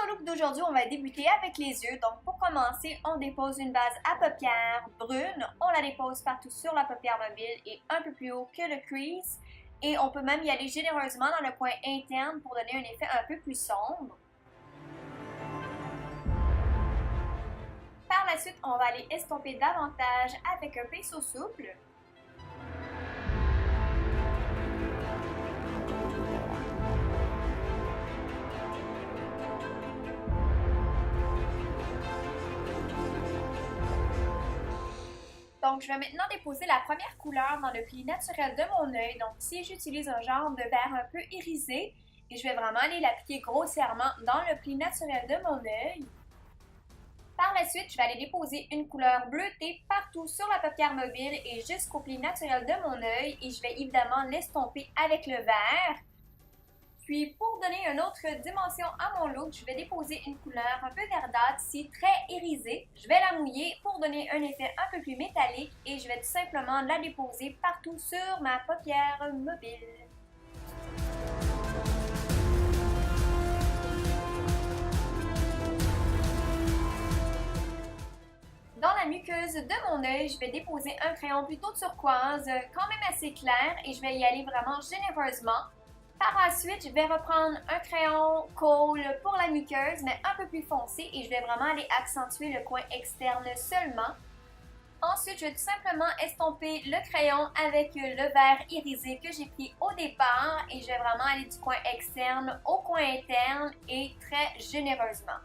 look d'aujourd'hui, on va débuter avec les yeux. Donc, pour commencer, on dépose une base à paupières brune. On la dépose partout sur la paupière mobile et un peu plus haut que le crease. Et on peut même y aller généreusement dans le coin interne pour donner un effet un peu plus sombre. Par la suite, on va aller estomper davantage avec un pinceau souple. Donc, je vais maintenant déposer la première couleur dans le pli naturel de mon œil. Donc, ici, j'utilise un genre de vert un peu irisé et je vais vraiment aller l'appliquer grossièrement dans le pli naturel de mon œil. Par la suite, je vais aller déposer une couleur bleutée partout sur la paupière mobile et jusqu'au pli naturel de mon œil et je vais évidemment l'estomper avec le vert. Puis, pour donner une autre dimension à mon look, je vais déposer une couleur un peu verdâtre, ici très irisée. Je vais la mouiller pour donner un effet un peu plus métallique et je vais tout simplement la déposer partout sur ma paupière mobile. Dans la muqueuse de mon œil, je vais déposer un crayon plutôt turquoise, quand même assez clair, et je vais y aller vraiment généreusement. Par la suite, je vais reprendre un crayon Kohl pour la muqueuse, mais un peu plus foncé, et je vais vraiment aller accentuer le coin externe seulement. Ensuite, je vais tout simplement estomper le crayon avec le vert irisé que j'ai pris au départ, et je vais vraiment aller du coin externe au coin interne et très généreusement.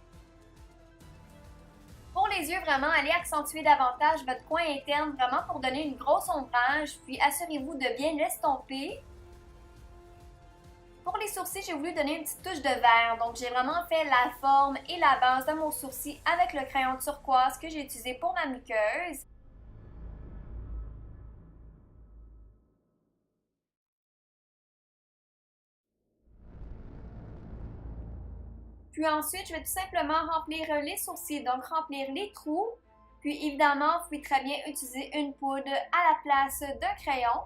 Pour les yeux, vraiment, allez accentuer davantage votre coin interne, vraiment pour donner une grosse ombrage, puis assurez-vous de bien l'estomper. Pour les sourcils, j'ai voulu donner une petite touche de vert, donc j'ai vraiment fait la forme et la base de mon sourcil avec le crayon turquoise que j'ai utilisé pour ma muqueuse. Puis ensuite, je vais tout simplement remplir les sourcils, donc remplir les trous. Puis évidemment, vous pouvez très bien utiliser une poudre à la place d'un crayon.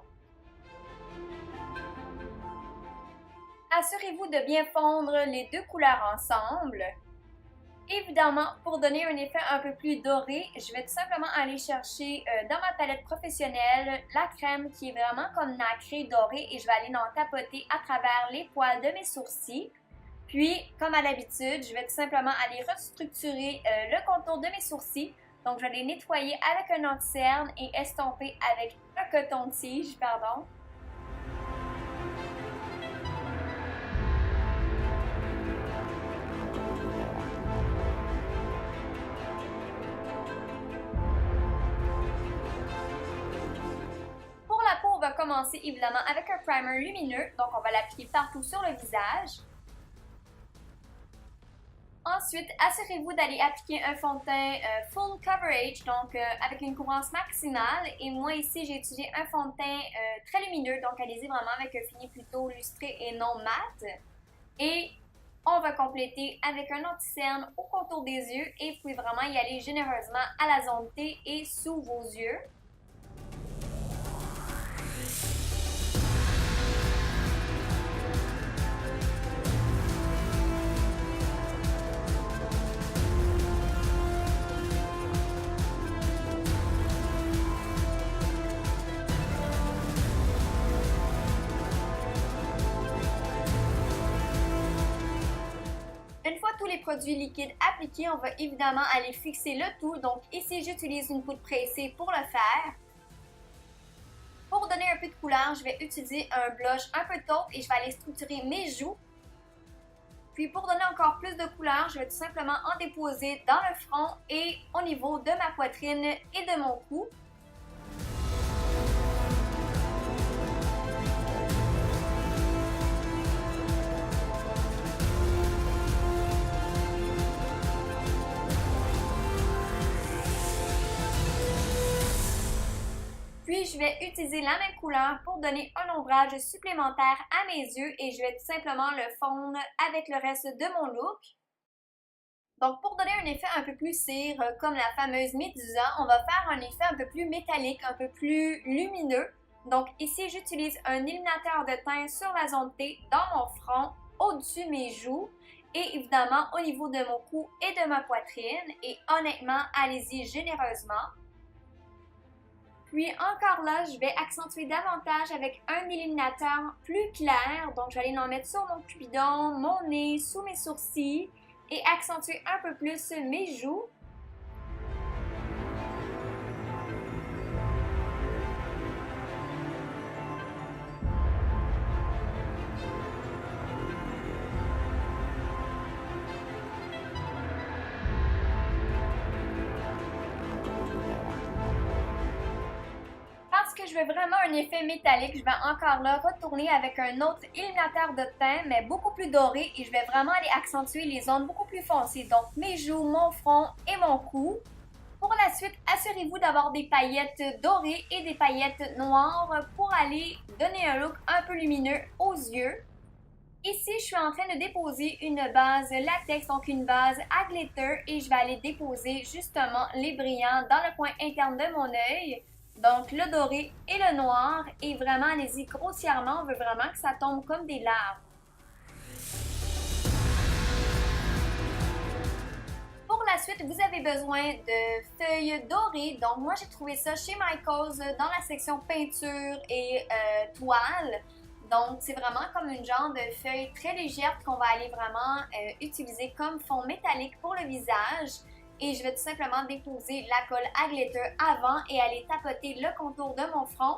Assurez-vous de bien fondre les deux couleurs ensemble. Évidemment, pour donner un effet un peu plus doré, je vais tout simplement aller chercher dans ma palette professionnelle la crème qui est vraiment comme nacrée dorée et je vais aller en tapoter à travers les poils de mes sourcils. Puis, comme à l'habitude, je vais tout simplement aller restructurer le contour de mes sourcils. Donc, je vais les nettoyer avec un anti-cerne et estomper avec un coton-tige, pardon. Pour la peau, on va commencer évidemment avec un primer lumineux. Donc, on va l'appliquer partout sur le visage. Ensuite, assurez-vous d'aller appliquer un fond de teint full coverage, donc avec une couvrance maximale. Et moi ici, j'ai utilisé un fond de teint très lumineux, donc allez-y vraiment avec un fini plutôt lustré et non mat. Et on va compléter avec un anti-cerne au contour des yeux et vous pouvez vraiment y aller généreusement à la zone T et sous vos yeux. Une fois tous les produits liquides appliqués, on va évidemment aller fixer le tout. Donc ici, j'utilise une poudre pressée pour le faire. Pour donner un peu de couleur, je vais utiliser un blush un peu taupe et je vais aller structurer mes joues. Puis pour donner encore plus de couleur, je vais tout simplement en déposer dans le front et au niveau de ma poitrine et de mon cou. Puis, je vais utiliser la même couleur pour donner un ombrage supplémentaire à mes yeux et je vais tout simplement le fondre avec le reste de mon look. Donc, pour donner un effet un peu plus cire, comme la fameuse Médusa, on va faire un effet un peu plus métallique, un peu plus lumineux. Donc, ici, j'utilise un illuminateur de teint sur la zone T dans mon front, au-dessus de mes joues. et évidemment au niveau de mon cou et de ma poitrine. Et honnêtement, allez-y généreusement. Puis encore là, je vais accentuer davantage avec un illuminateur plus clair. Donc, je vais aller en mettre sur mon cupidon, mon nez, sous mes sourcils et accentuer un peu plus mes joues. Parce que je veux vraiment un effet métallique, je vais encore là retourner avec un autre illuminateur de teint, mais beaucoup plus doré, et je vais vraiment aller accentuer les zones beaucoup plus foncées, donc mes joues, mon front et mon cou. Pour la suite, assurez-vous d'avoir des paillettes dorées et des paillettes noires pour aller donner un look un peu lumineux aux yeux. Ici, je suis en train de déposer une base latex, donc une base à glitter, et je vais aller déposer justement les brillants dans le coin interne de mon œil. Donc le doré et le noir, et vraiment allez-y grossièrement, on veut vraiment que ça tombe comme des larmes. Pour la suite, vous avez besoin de feuilles dorées. Donc moi, j'ai trouvé ça chez Michaels dans la section peinture et toile. Donc c'est vraiment comme une genre de feuille très légère qu'on va aller vraiment utiliser comme fond métallique pour le visage. Et je vais tout simplement déposer la colle à glitter avant et aller tapoter le contour de mon front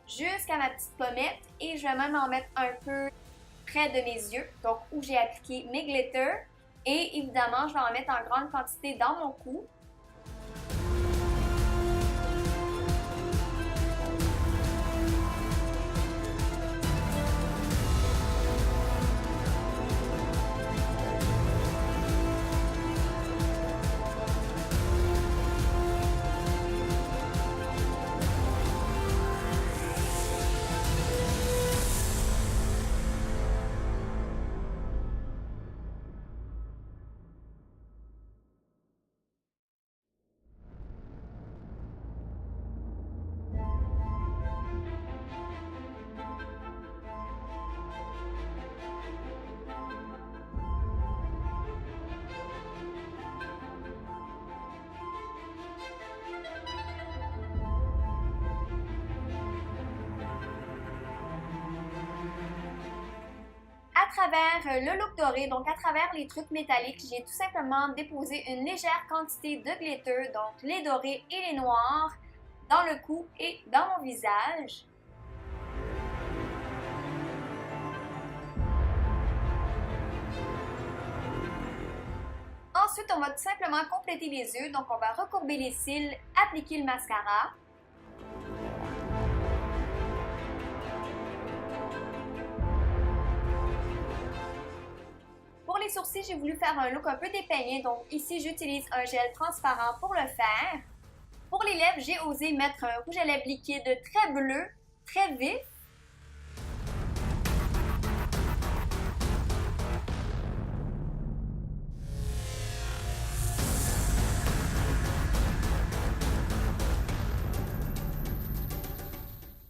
jusqu'à ma petite pommette. Et je vais même en mettre un peu près de mes yeux, donc où j'ai appliqué mes glitters. Et évidemment, je vais en mettre en grande quantité dans mon cou. À travers le look doré, donc à travers les trucs métalliques, j'ai tout simplement déposé une légère quantité de glitter, donc les dorés et les noirs, dans le cou et dans mon visage. Ensuite, on va tout simplement compléter les yeux, donc on va recourber les cils, appliquer le mascara. Pour les sourcils, j'ai voulu faire un look un peu dépeigné, donc ici j'utilise un gel transparent pour le faire. Pour les lèvres, j'ai osé mettre un rouge à lèvres liquide très bleu, très vif.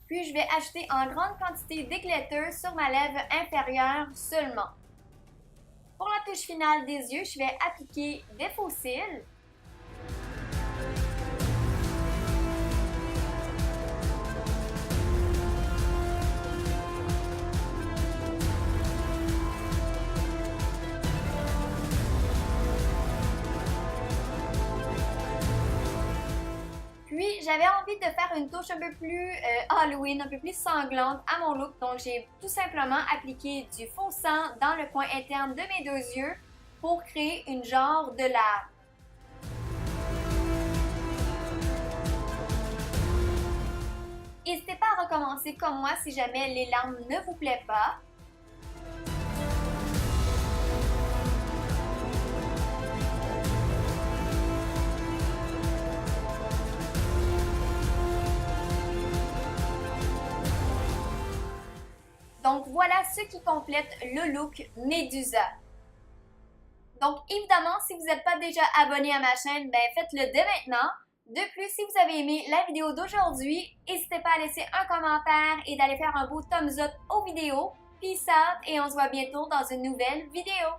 Puis je vais ajouter en grande quantité des glitters sur ma lèvre inférieure seulement. Pour la touche finale des yeux, je vais appliquer des faux cils. Puis j'avais envie de faire une touche un peu plus Halloween, un peu plus sanglante à mon look. Donc j'ai tout simplement appliqué du faux sang dans le coin interne de mes deux yeux pour créer une genre de larme. N'hésitez pas à recommencer comme moi si jamais les larmes ne vous plaisent pas. Donc voilà ce qui complète le look Médusa. Donc évidemment, si vous n'êtes pas déjà abonné à ma chaîne, ben faites-le dès maintenant. De plus, si vous avez aimé la vidéo d'aujourd'hui, n'hésitez pas à laisser un commentaire et d'aller faire un beau thumbs up aux vidéos. Peace out et on se voit bientôt dans une nouvelle vidéo.